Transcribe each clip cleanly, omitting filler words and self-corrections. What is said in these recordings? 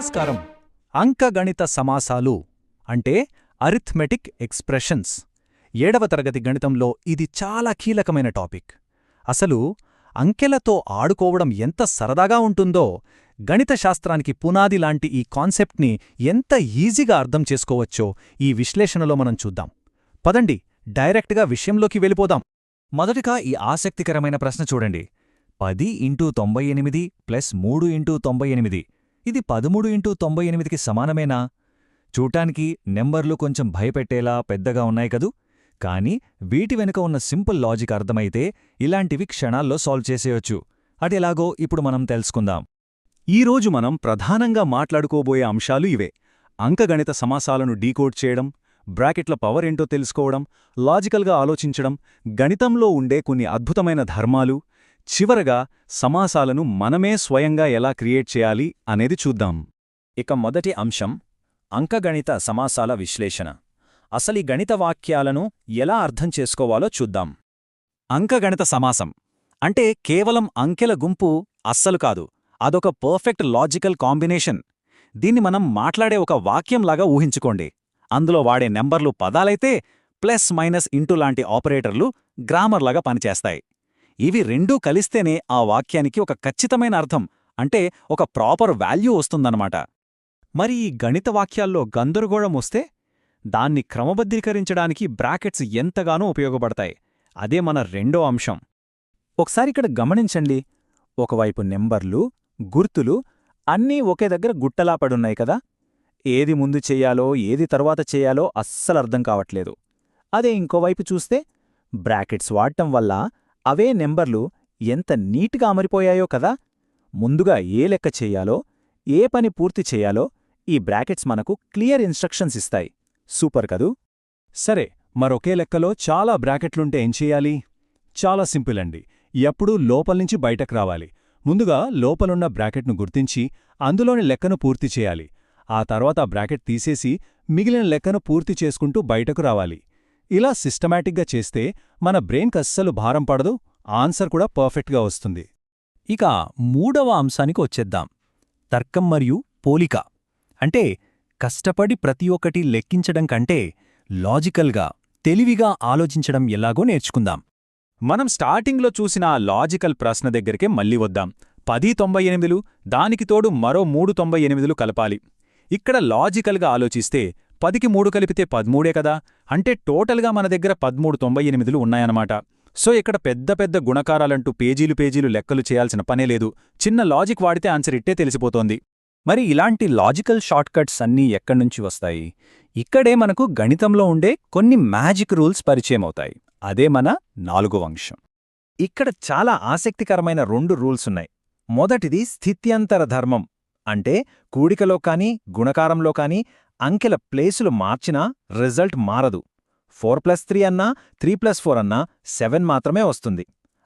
నమస్కారం. అంకగణిత సమాసాలు అంటే అరిథ్మెటిక్ ఎక్స్ప్రెషన్స్ 7వ తరగతి గణితంలో ఇది చాలా కీలకమైన టాపిక్. అసలు అంకెలతో ఆడుకోవడం ఎంత సరదాగా ఉంటుందో, గణిత శాస్త్రానికి పునాది లాంటి ఈ కాన్సెప్ట్ని ఎంత ఈజీగా అర్థం చేసుకోవచ్చో ఈ విశ్లేషణలో మనం చూద్దాం. పదండి, డైరెక్ట్గా విషయంలోకి వెళ్ళిపోదాం. మొదటిగా ఈ ఆసక్తికరమైన ప్రశ్న చూడండి. 10 × 98 ప్లస్ 3 × 98 ఇది 13 × 98కి సమానమేనా? చూటానికి నెంబర్లు కొంచెం భయపెట్టేలా పెద్దగా ఉన్నాయి కదూ, కానీ వీటి వెనుక ఉన్న సింపుల్ లాజిక్ అర్థమైతే ఇలాంటివి క్షణాల్లో సాల్వ్ చేసేయొచ్చు. అదెలాగో ఇప్పుడు మనం తెలుసుకుందాం. ఈరోజు మనం ప్రధానంగా మాట్లాడుకోబోయే అంశాలు ఇవే: అంకగణిత సమాసాలను డీకోడ్ చేయడం, బ్రాకెట్ల పవర్ ఏంటో తెలుసుకోవడం, లాజికల్గా ఆలోచించడం, గణితంలో ఉండే కొన్ని అద్భుతమైన ధర్మాలు, చివరగా సమాసాలను మనమే స్వయంగా ఎలా క్రియేట్ చేయాలి అనేది చూద్దాం. ఇక మొదటి అంశం అంకగణిత సమాసాల విశ్లేషణ. అసలీ గణిత వాక్యాలను ఎలా అర్థం చేసుకోవాలో చూద్దాం. అంకగణిత సమాసం అంటే కేవలం అంకెల గుంపు అస్సలు కాదు, అదొక పర్ఫెక్ట్ లాజికల్ కాంబినేషన్. దీన్ని మనం మాట్లాడే ఒక వాక్యంలాగా ఊహించుకోండి. అందులో వాడే నెంబర్లు పదాలైతే ప్లస్ మైనస్ ఇంటూ లాంటి ఆపరేటర్లు గ్రామర్లాగా పనిచేస్తాయి. ఇవి రెండూ కలిస్తేనే ఆ వాక్యానికి ఒక ఖచ్చితమైన అర్థం, అంటే ఒక ప్రాపర్ వాల్యూ వస్తుందన్నమాట. మరి ఈ గణిత వాక్యాల్లో గందరగోళం వస్తే దాన్ని క్రమబద్ధీకరించడానికి బ్రాకెట్స్ ఎంతగానో ఉపయోగపడతాయి. అదే మన రెండో అంశం. ఒకసారిక్కడ గమనించండి. ఒకవైపు నెంబర్లు, గుర్తులు అన్నీ ఒకే దగ్గర గుట్టలా పడున్నాయి కదా. ఏది ముందు చెయ్యాలో ఏది తర్వాత చెయ్యాలో అస్సలర్థం కావట్లేదు. అదే ఇంకోవైపు చూస్తే బ్రాకెట్స్ వాడటం వల్ల అవే నెంబర్లు ఎంత నీట్గా అమరిపోయాయో కదా. ముందుగా ఏ లెక్క చెయ్యాలో, ఏ పని పూర్తి చెయ్యాలో ఈ బ్రాకెట్స్ మనకు క్లియర్ ఇన్స్ట్రక్షన్స్ ఇస్తాయి. సూపర్ కదూ. సరే, మరొకే లెక్కలో చాలా బ్రాకెట్లుంటే ఏం చెయ్యాలి? చాలా సింపుల్ అండి. ఎప్పుడూ లోపల్నుంచి బయటకు రావాలి. ముందుగా లోపలున్న బ్రాకెట్ను గుర్తించి అందులోని లెక్కను పూర్తి చేయాలి. ఆ తర్వాత బ్రాకెట్ తీసేసి మిగిలిన లెక్కను పూర్తి చేసుకుంటూ బయటకు రావాలి. ఇలా సిస్టమాటిక్గా చేస్తే మన బ్రెయిన్కస్సలు భారం పడదు, ఆన్సర్ కూడా పర్ఫెక్ట్గా వస్తుంది. ఇక మూడవ అంశానికి వచ్చేద్దాం. తర్కం మరియు పోలిక అంటే కష్టపడి ప్రతి ఒక్కటి లెక్కించడం కంటే లాజికల్గా, తెలివిగా ఆలోచించడం ఎలాగో నేర్చుకుందాం. మనం స్టార్టింగ్లో చూసిన ఆ లాజికల్ ప్రశ్న దగ్గరికే మళ్ళీ వద్దాం. 10 98లు, దానికి తోడు మరో 3 98లు కలపాలి. ఇక్కడ లాజికల్గా ఆలోచిస్తే 10కి 3 కలిపితే 13 కదా, అంటే టోటల్గా మన దగ్గర 13 98లు ఉన్నాయన్నమాట. సో ఇక్కడ పెద్ద పెద్ద గుణకారాలంటూ పేజీలు లెక్కలు చేయాల్సిన పనేలేదు. చిన్న లాజిక్ వాడితే ఆన్సర్ ఇట్టే తెలిసిపోతోంది. మరి ఇలాంటి లాజికల్ షార్ట్కట్స్ అన్నీ ఎక్కడ్నుంచి వస్తాయి? ఇక్కడే మనకు గణితంలో ఉండే కొన్ని మ్యాజిక్ రూల్స్ పరిచయమవుతాయి. అదే మన 4వ అంశం. ఇక్కడ చాలా ఆసక్తికరమైన 2 రూల్సున్నాయి. మొదటిది స్థిత్యంతర ధర్మం. అంటే కూడికలో కానీ గుణకారంలో కానీ అంకెల ప్లేసులు మార్చినా రిజల్ట్ మారదు. 4+3 అన్నా 3+4 అన్నా 7 మాత్రమే వస్తుంది.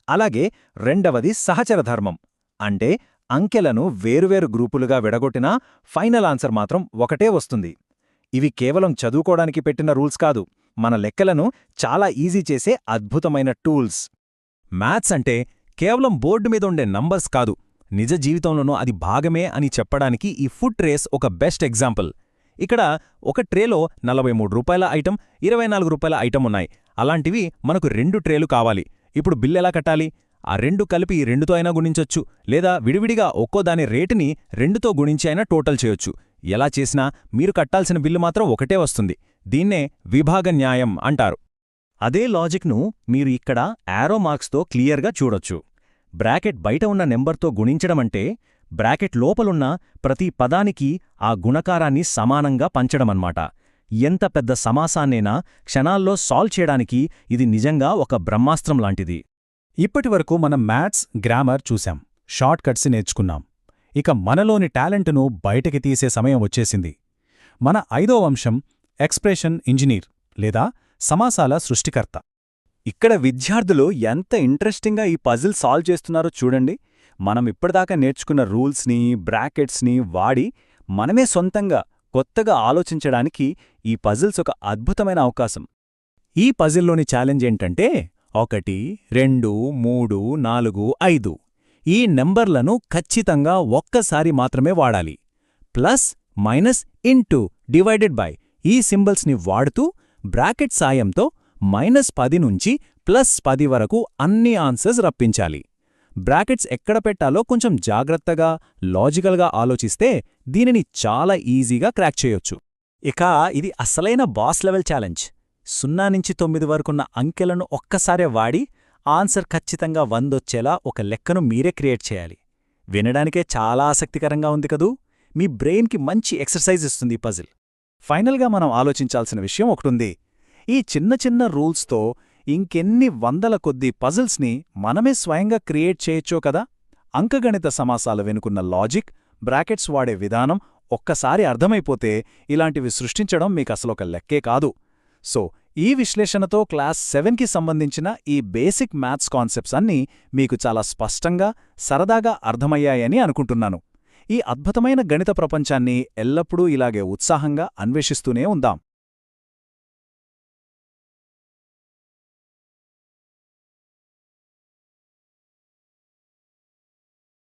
అలాగే రెండవది సహచర ధర్మం. అంటే అంకెలను వేరువేరు గ్రూపులుగా విడగొట్టినా ఫైనల్ ఆన్సర్ మాత్రం ఒకటే వస్తుంది. ఇవి కేవలం చదువుకోవడానికి పెట్టిన రూల్స్ కాదు, మన లెక్కలను చాలా ఈజీ చేసే అద్భుతమైన టూల్స్. మ్యాథ్స్ అంటే కేవలం బోర్డు మీద ఉండే నంబర్స్ కాదు, నిజ జీవితంలోనూ అది భాగమే అని చెప్పడానికి ఈ ఫుట్ రేస్ ఒక బెస్ట్ ఎగ్జాంపుల్. ఇక్కడ ఒక ట్రేలో 43 రూపాయల ఐటమ్, 24 రూపాయల ఐటమ్ ఉన్నాయి. అలాంటివి మనకు 2 ట్రేలు కావాలి. ఇప్పుడు బిల్ ఎలా కట్టాలి? ఆ 2 కలిపి 2తో అయినా గుణించొచ్చు, లేదా విడివిడిగా ఒక్కో దాని రేటుని 2తో గుణించి అయినా టోటల్ చేయొచ్చు. ఎలా చేసినా మీరు కట్టాల్సిన బిల్లు మాత్రం ఒకటే వస్తుంది. దీన్నే విభాగ న్యాయం అంటారు. అదే లాజిక్ను మీరు ఇక్కడ యారో మార్క్స్తో క్లియర్గా చూడొచ్చు. బ్రాకెట్ బయట ఉన్న నెంబర్తో గుణించడమంటే బ్రాకెట్ లోపలున్న ప్రతి పదానికి ఆ గుణకారాన్ని సమానంగా పంచడమన్నమాట. ఎంత పెద్ద సమాసాన్నైనా క్షణాల్లో సాల్వ్ చేయడానికి ఇది నిజంగా ఒక బ్రహ్మాస్త్రం లాంటిది. ఇప్పటివరకు మనం మ్యాథ్స్, గ్రామర్ చూశాం, షార్ట్ కట్స్ నేర్చుకున్నాం. ఇక మనలోని టాలెంటును బయటకి తీసే సమయం వచ్చేసింది. మన 5వ అంశం ఎక్స్ప్రెషన్ ఇంజనీర్ లేదా సమాసాల సృష్టికర్త. ఇక్కడ విద్యార్థులు ఎంత ఇంట్రెస్టింగ్గా ఈ పజిల్ సాల్వ్ చేస్తున్నారో చూడండి. మనం ఇప్పటిదాకా నేర్చుకున్న రూల్స్ని, బ్రాకెట్స్ని వాడి మనమే సొంతంగా కొత్తగా ఆలోచించడానికి ఈ పజిల్స్ ఒక అద్భుతమైన అవకాశం. ఈ పజిల్లోని ఛాలెంజ్ ఏంటంటే 1, 2, 3, 4, 5 ఈ నెంబర్లను ఖచ్చితంగా ఒక్కసారి మాత్రమే వాడాలి. Plus minus into divided by ఈ సింబల్స్ని వాడుతూ బ్రాకెట్ సాయంతో -10 నుంచి +10 వరకు అన్ని ఆన్సర్స్ రప్పించాలి. బ్రాకెట్స్ ఎక్కడ పెట్టాలో కొంచెం జాగ్రత్తగా లాజికల్గా ఆలోచిస్తే దీనిని చాలా ఈజీగా క్రాక్ చేయొచ్చు. ఇక ఇది అసలైన బాస్ లెవెల్ ఛాలెంజ్. 0 నుంచి 9 వరకున్న అంకెలను ఒక్కసారే వాడి ఆన్సర్ ఖచ్చితంగా 100 వచ్చేలా ఒక లెక్కను మీరే క్రియేట్ చేయాలి. వినడానికే చాలా ఆసక్తికరంగా ఉంది కదూ? మీ బ్రెయిన్కి మంచి ఎక్సర్సైజ్ ఇస్తుంది ఈ పజిల్. ఫైనల్గా మనం ఆలోచించాల్సిన విషయం ఒకటుంది. ఈ చిన్న చిన్న రూల్స్తో ఇంకెన్ని వందల కొద్ది పజిల్స్ని మనమే స్వయంగా క్రియేట్ చేయొచ్చో కదా. అంకగణిత సమాసాల వెనుకున్న లాజిక్, బ్రాకెట్స్ వాడే విధానం ఒక్కసారి అర్థమైపోతే ఇలాంటివి సృష్టించడం మీకసలొక లెక్కే కాదు. సో ఈ విశ్లేషణతో క్లాస్ 7కి సంబంధించిన ఈ బేసిక్ మ్యాథ్స్ కాన్సెప్ట్స్ అన్నీ మీకు చాలా స్పష్టంగా, సరదాగా అర్థమయ్యాయని అనుకుంటున్నాను. ఈ అద్భుతమైన గణిత ప్రపంచాన్ని ఎల్లప్పుడూ ఇలాగే ఉత్సాహంగా అన్వేషిస్తూనే ఉందాం.